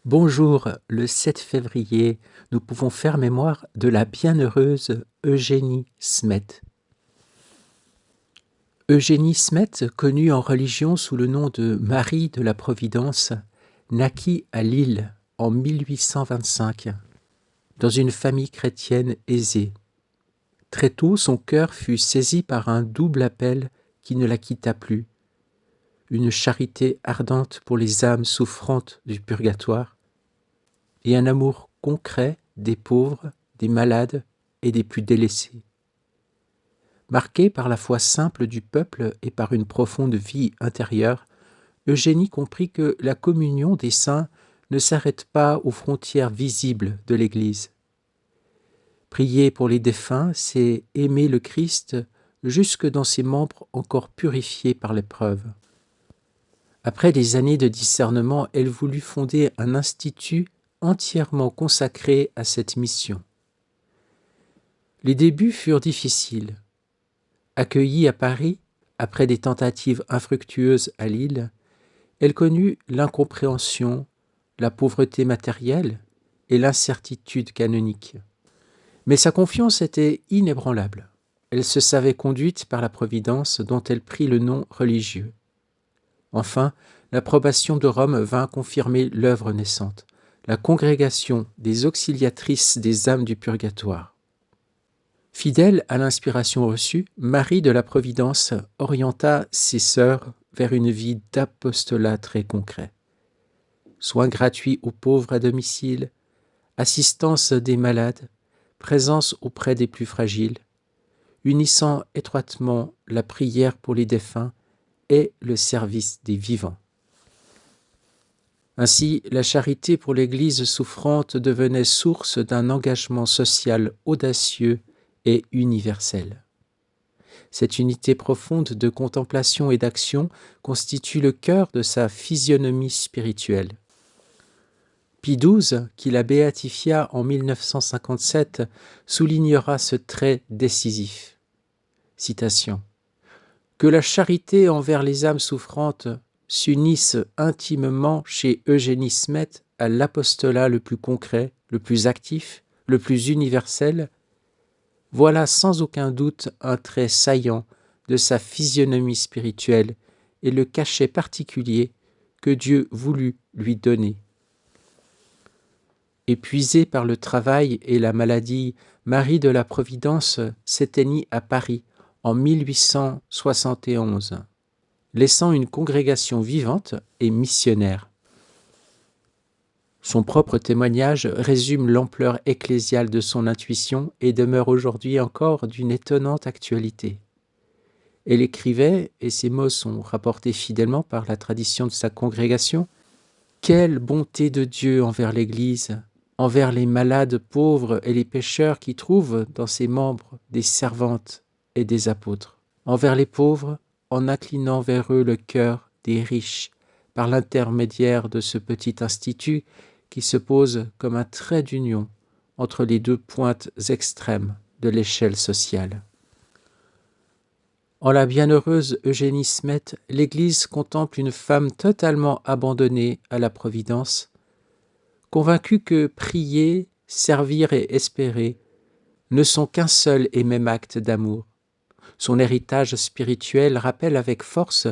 Bonjour, le 7 février, nous pouvons faire mémoire de la bienheureuse Eugénie Smet. Eugénie Smet, connue en religion sous le nom de Marie de la Providence, naquit à Lille en 1825, dans une famille chrétienne aisée. Très tôt, son cœur fut saisi par un double appel qui ne la quitta plus. Une charité ardente pour les âmes souffrantes du purgatoire, et un amour concret des pauvres, des malades et des plus délaissés. Marquée par la foi simple du peuple et par une profonde vie intérieure, Eugénie comprit que la communion des saints ne s'arrête pas aux frontières visibles de l'Église. Prier pour les défunts, c'est aimer le Christ jusque dans ses membres encore purifiés par l'épreuve. Après des années de discernement, elle voulut fonder un institut entièrement consacré à cette mission. Les débuts furent difficiles. Accueillie à Paris, après des tentatives infructueuses à Lille, elle connut l'incompréhension, la pauvreté matérielle et l'incertitude canonique. Mais sa confiance était inébranlable. Elle se savait conduite par la Providence dont elle prit le nom religieux. Enfin, l'approbation de Rome vint confirmer l'œuvre naissante, la congrégation des auxiliatrices des âmes du purgatoire. Fidèle à l'inspiration reçue, Marie de la Providence orienta ses sœurs vers une vie d'apostolat très concret. Soins gratuits aux pauvres à domicile, assistance des malades, présence auprès des plus fragiles, unissant étroitement la prière pour les défunts et le service des vivants. Ainsi, la charité pour l'Église souffrante devenait source d'un engagement social audacieux et universel. Cette unité profonde de contemplation et d'action constitue le cœur de sa physionomie spirituelle. Pie XII, qui la béatifia en 1957, soulignera ce trait décisif. Citation. « Que la charité envers les âmes souffrantes s'unisse intimement chez Eugénie Smet à l'apostolat le plus concret, le plus actif, le plus universel, voilà sans aucun doute un trait saillant de sa physionomie spirituelle et le cachet particulier que Dieu voulut lui donner. » Épuisée par le travail et la maladie, Marie de la Providence s'éteignit à Paris en 1871, laissant une congrégation vivante et missionnaire. Son propre témoignage résume l'ampleur ecclésiale de son intuition et demeure aujourd'hui encore d'une étonnante actualité. Elle écrivait, et ces mots sont rapportés fidèlement par la tradition de sa congrégation, « Quelle bonté de Dieu envers l'Église, envers les malades pauvres et les pécheurs qui trouvent dans ses membres des servantes et des apôtres, envers les pauvres en inclinant vers eux le cœur des riches par l'intermédiaire de ce petit institut qui se pose comme un trait d'union entre les deux pointes extrêmes de l'échelle sociale. » En la bienheureuse Eugénie Smet, l'Église contemple une femme totalement abandonnée à la Providence, convaincue que prier, servir et espérer ne sont qu'un seul et même acte d'amour. Son héritage spirituel rappelle avec force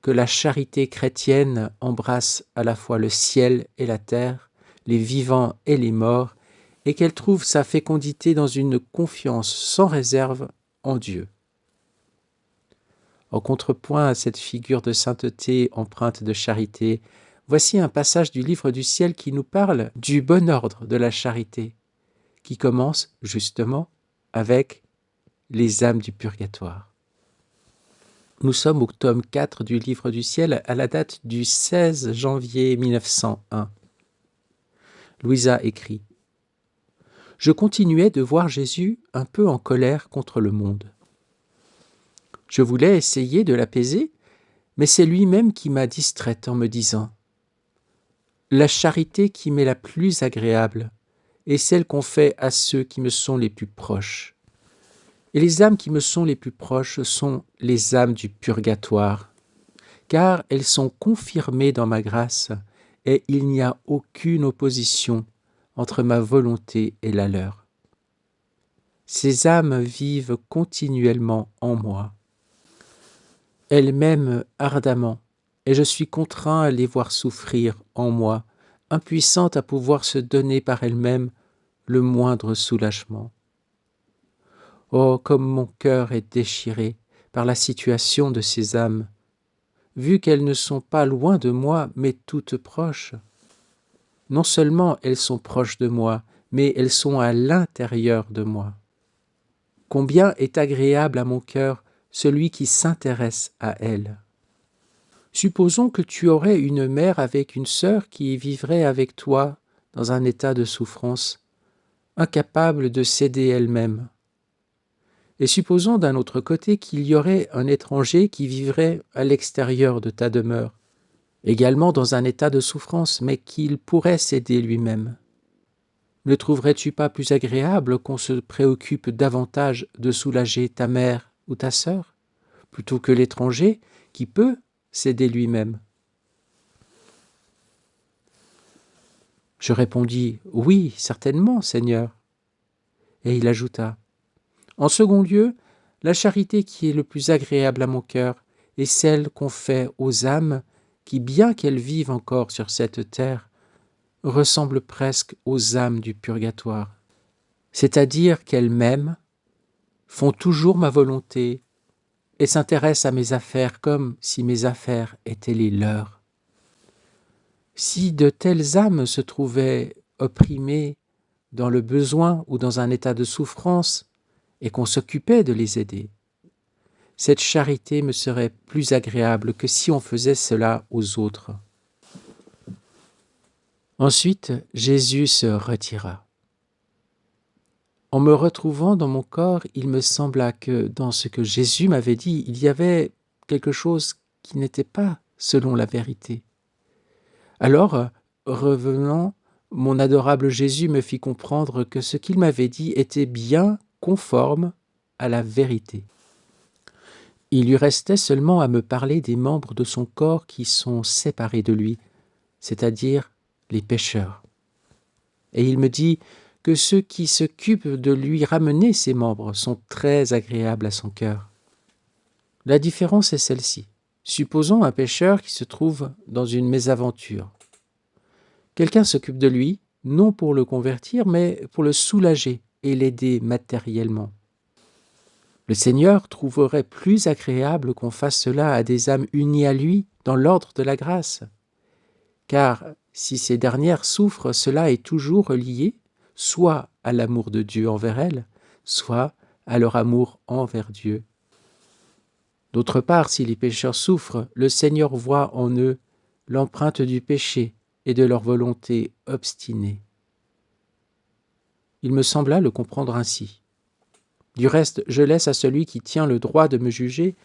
que la charité chrétienne embrasse à la fois le ciel et la terre, les vivants et les morts, et qu'elle trouve sa fécondité dans une confiance sans réserve en Dieu. En contrepoint à cette figure de sainteté empreinte de charité, voici un passage du livre du ciel qui nous parle du bon ordre de la charité, qui commence justement avec les âmes du purgatoire. Nous sommes au tome 4 du livre du ciel à la date du 16 janvier 1901. Louisa écrit « Je continuais de voir Jésus un peu en colère contre le monde. Je voulais essayer de l'apaiser, mais c'est lui-même qui m'a distraite en me disant « La charité qui m'est la plus agréable est celle qu'on fait à ceux qui me sont les plus proches. Et les âmes qui me sont les plus proches sont les âmes du purgatoire, car elles sont confirmées dans ma grâce et il n'y a aucune opposition entre ma volonté et la leur. Ces âmes vivent continuellement en moi. Elles m'aiment ardemment, et je suis contraint à les voir souffrir en moi, impuissantes à pouvoir se donner par elles-mêmes le moindre soulagement. Oh, comme mon cœur est déchiré par la situation de ces âmes, vu qu'elles ne sont pas loin de moi, mais toutes proches. Non seulement elles sont proches de moi, mais elles sont à l'intérieur de moi. Combien est agréable à mon cœur celui qui s'intéresse à elles. Supposons que tu aurais une mère avec une sœur qui vivrait avec toi dans un état de souffrance, incapable de s'aider elle-même. Et supposons d'un autre côté qu'il y aurait un étranger qui vivrait à l'extérieur de ta demeure, également dans un état de souffrance, mais qu'il pourrait s'aider lui-même. Ne trouverais-tu pas plus agréable qu'on se préoccupe davantage de soulager ta mère ou ta sœur, plutôt que l'étranger qui peut s'aider lui-même? Je répondis, « Oui, certainement, Seigneur. » Et il ajouta, « En second lieu, la charité qui est le plus agréable à mon cœur est celle qu'on fait aux âmes qui, bien qu'elles vivent encore sur cette terre, ressemblent presque aux âmes du purgatoire, c'est-à-dire qu'elles m'aiment, font toujours ma volonté et s'intéressent à mes affaires comme si mes affaires étaient les leurs. Si de telles âmes se trouvaient opprimées dans le besoin ou dans un état de souffrance et qu'on s'occupait de les aider, cette charité me serait plus agréable que si on faisait cela aux autres. » Ensuite, Jésus se retira. En me retrouvant dans mon corps, il me sembla que dans ce que Jésus m'avait dit, il y avait quelque chose qui n'était pas selon la vérité. Alors, revenant, mon adorable Jésus me fit comprendre que ce qu'il m'avait dit était bien conforme à la vérité. Il lui restait seulement à me parler des membres de son corps qui sont séparés de lui, c'est-à-dire les pécheurs. Et il me dit que ceux qui s'occupent de lui ramener ses membres sont très agréables à son cœur. La différence est celle-ci. Supposons un pécheur qui se trouve dans une mésaventure. Quelqu'un s'occupe de lui, non pour le convertir, mais pour le soulager et l'aider matériellement. Le Seigneur trouverait plus agréable qu'on fasse cela à des âmes unies à lui dans l'ordre de la grâce. Car si ces dernières souffrent, cela est toujours relié soit à l'amour de Dieu envers elles, soit à leur amour envers Dieu. D'autre part, si les pécheurs souffrent, le Seigneur voit en eux l'empreinte du péché et de leur volonté obstinée. Il me sembla le comprendre ainsi. Du reste, je laisse à celui qui tient le droit de me juger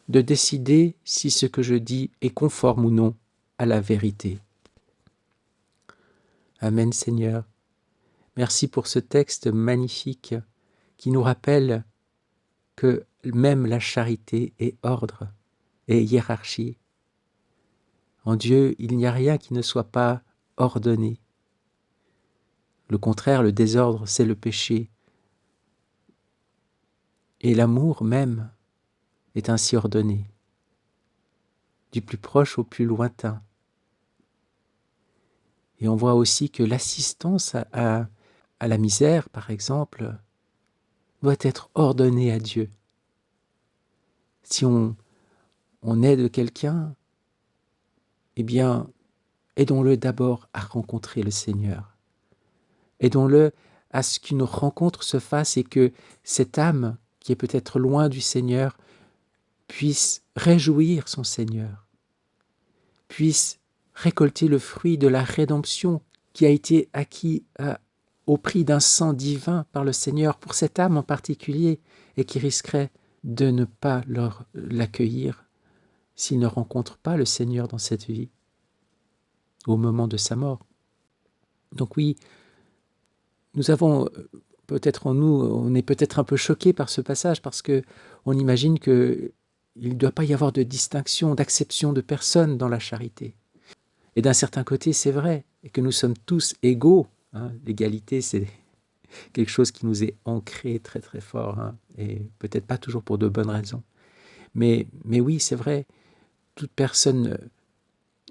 de décider si ce que je dis est conforme ou non à la vérité. Amen, Seigneur. Merci pour ce texte magnifique qui nous rappelle que même la charité est ordre et hiérarchie. En Dieu, il n'y a rien qui ne soit pas ordonné. Le contraire, le désordre, c'est le péché. Et l'amour même est ainsi ordonné, du plus proche au plus lointain. Et on voit aussi que l'assistance à la misère, par exemple, doit être ordonnée à Dieu. Si on aide quelqu'un, eh bien, aidons-le d'abord à rencontrer le Seigneur. Aidons-le à ce qu'une rencontre se fasse et que cette âme qui est peut-être loin du Seigneur puisse réjouir son Seigneur, puisse récolter le fruit de la rédemption qui a été acquis au prix d'un sang divin par le Seigneur pour cette âme en particulier et qui risquerait de ne pas l'accueillir s'il ne rencontre pas le Seigneur dans cette vie au moment de sa mort. Donc oui, nous avons peut-être en nous, on est peut-être un peu choqué par ce passage parce que on imagine qu'il ne doit pas y avoir de distinction, d'acception de personne dans la charité. Et d'un certain côté, c'est vrai, et que nous sommes tous égaux. Hein. L'égalité, c'est quelque chose qui nous est ancré très très fort, hein, et peut-être pas toujours pour de bonnes raisons. Mais oui, c'est vrai, toute personne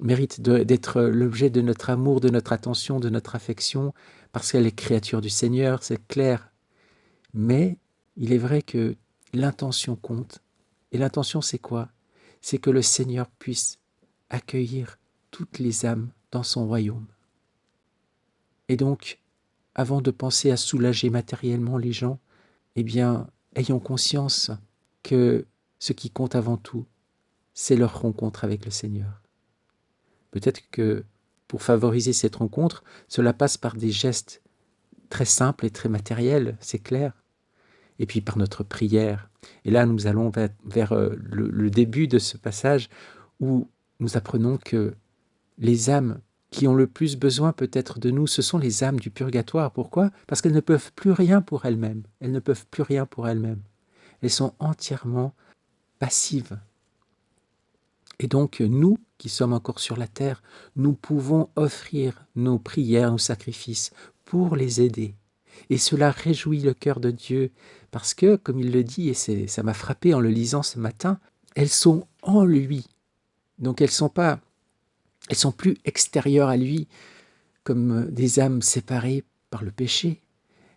mérite d'être l'objet de notre amour, de notre attention, de notre affection, parce qu'elle est créature du Seigneur, c'est clair. Mais il est vrai que l'intention compte. Et l'intention, c'est quoi? C'est que le Seigneur puisse accueillir toutes les âmes dans son royaume. Et donc, avant de penser à soulager matériellement les gens, eh bien, ayons conscience que ce qui compte avant tout, c'est leur rencontre avec le Seigneur. Peut-être que pour favoriser cette rencontre, cela passe par des gestes très simples et très matériels, c'est clair. Et puis par notre prière. Et là, nous allons vers le début de ce passage où nous apprenons que les âmes qui ont le plus besoin peut-être de nous, ce sont les âmes du purgatoire. Pourquoi? Parce qu'elles ne peuvent plus rien pour elles-mêmes. Elles ne peuvent plus rien pour elles-mêmes. Elles sont entièrement passives. Et donc, nous qui sommes encore sur la terre, nous pouvons offrir nos prières, nos sacrifices pour les aider. Et cela réjouit le cœur de Dieu, parce que, comme il le dit, et ça m'a frappé en le lisant ce matin, elles sont en lui. Donc elles sont plus extérieures à lui, comme des âmes séparées par le péché.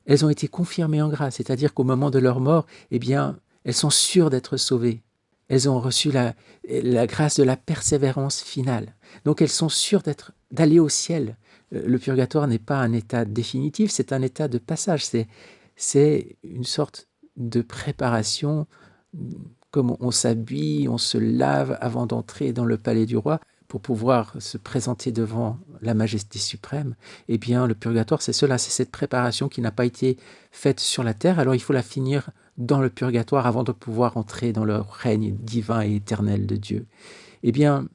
Elles ont été confirmées en grâce, c'est-à-dire qu'au moment de leur mort, eh bien, elles sont sûres d'être sauvées. Elles ont reçu la grâce de la persévérance finale. Donc elles sont sûres d'aller au ciel. Le purgatoire n'est pas un état définitif, c'est un état de passage. C'est une sorte de préparation, comme on s'habille, on se lave avant d'entrer dans le palais du roi pour pouvoir se présenter devant la majesté suprême. Eh bien, le purgatoire, c'est cela, c'est cette préparation qui n'a pas été faite sur la terre, alors il faut la finir dans le purgatoire avant de pouvoir entrer dans le règne divin et éternel de Dieu. Eh bien,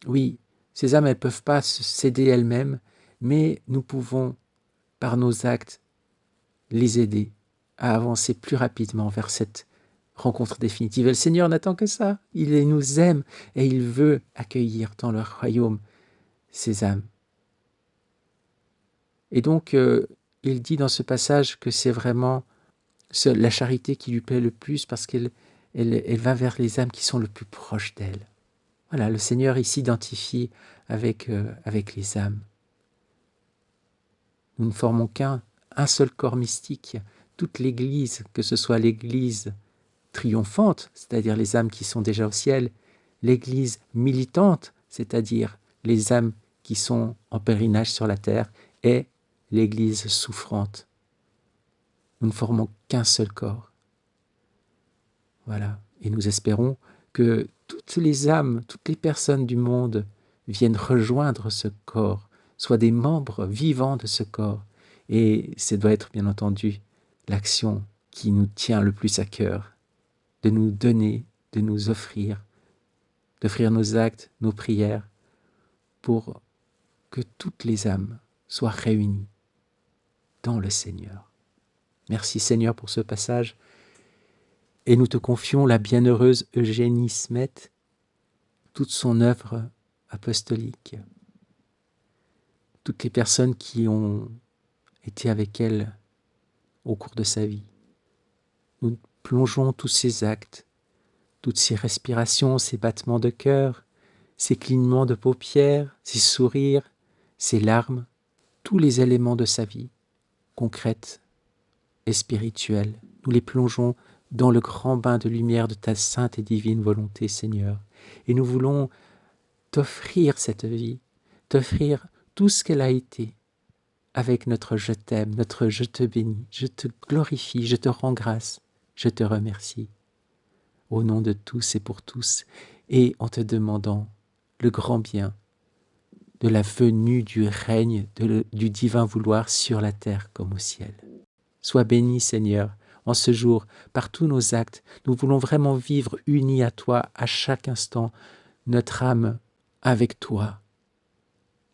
oui, ces âmes, elles ne peuvent pas se céder elles-mêmes, mais nous pouvons, par nos actes, les aider à avancer plus rapidement vers cette rencontre définitive. Et le Seigneur n'attend que ça. Il nous aime et il veut accueillir dans le royaume ces âmes. Et donc, il dit dans ce passage que c'est vraiment la charité qui lui plaît le plus parce qu'elle va vers les âmes qui sont le plus proches d'elle. Voilà, le Seigneur, il s'identifie avec les âmes. Nous ne formons un seul corps mystique. Toute l'Église, que ce soit l'Église triomphante, c'est-à-dire les âmes qui sont déjà au ciel, l'Église militante, c'est-à-dire les âmes qui sont en pèlerinage sur la terre, et l'Église souffrante. Nous ne formons qu'un seul corps. Voilà. Et nous espérons que toutes les âmes, toutes les personnes du monde viennent rejoindre ce corps, soient des membres vivants de ce corps. Et ce doit être, bien entendu, l'action qui nous tient le plus à cœur, de nous donner, de nous offrir, d'offrir nos actes, nos prières, pour que toutes les âmes soient réunies dans le Seigneur. Merci Seigneur pour ce passage, et nous te confions la bienheureuse Eugénie Smet, toute son œuvre apostolique, toutes les personnes qui ont été avec elle au cours de sa vie. Nous plongeons tous ces actes, toutes ces respirations, ces battements de cœur, ces clignements de paupières, ces sourires, ces larmes, tous les éléments de sa vie, concrètes et spirituelle. Nous les plongeons dans le grand bain de lumière de ta sainte et divine volonté, Seigneur. Et nous voulons t'offrir cette vie, t'offrir tout ce qu'elle a été, avec notre je t'aime, notre je te bénis, je te glorifie, je te rends grâce, je te remercie. Au nom de tous et pour tous, et en te demandant le grand bien de la venue du règne du divin vouloir sur la terre comme au ciel. Sois béni, Seigneur, en ce jour, par tous nos actes. Nous voulons vraiment vivre unis à toi à chaque instant, notre âme avec toi,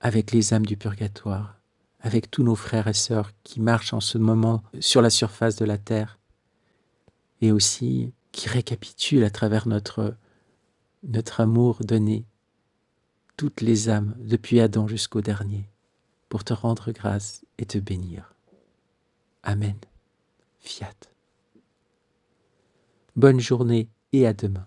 avec les âmes du purgatoire, avec tous nos frères et sœurs qui marchent en ce moment sur la surface de la terre, et aussi qui récapitulent à travers notre amour donné toutes les âmes, depuis Adam jusqu'au dernier, pour te rendre grâce et te bénir. Amen. Fiat. Bonne journée et à demain.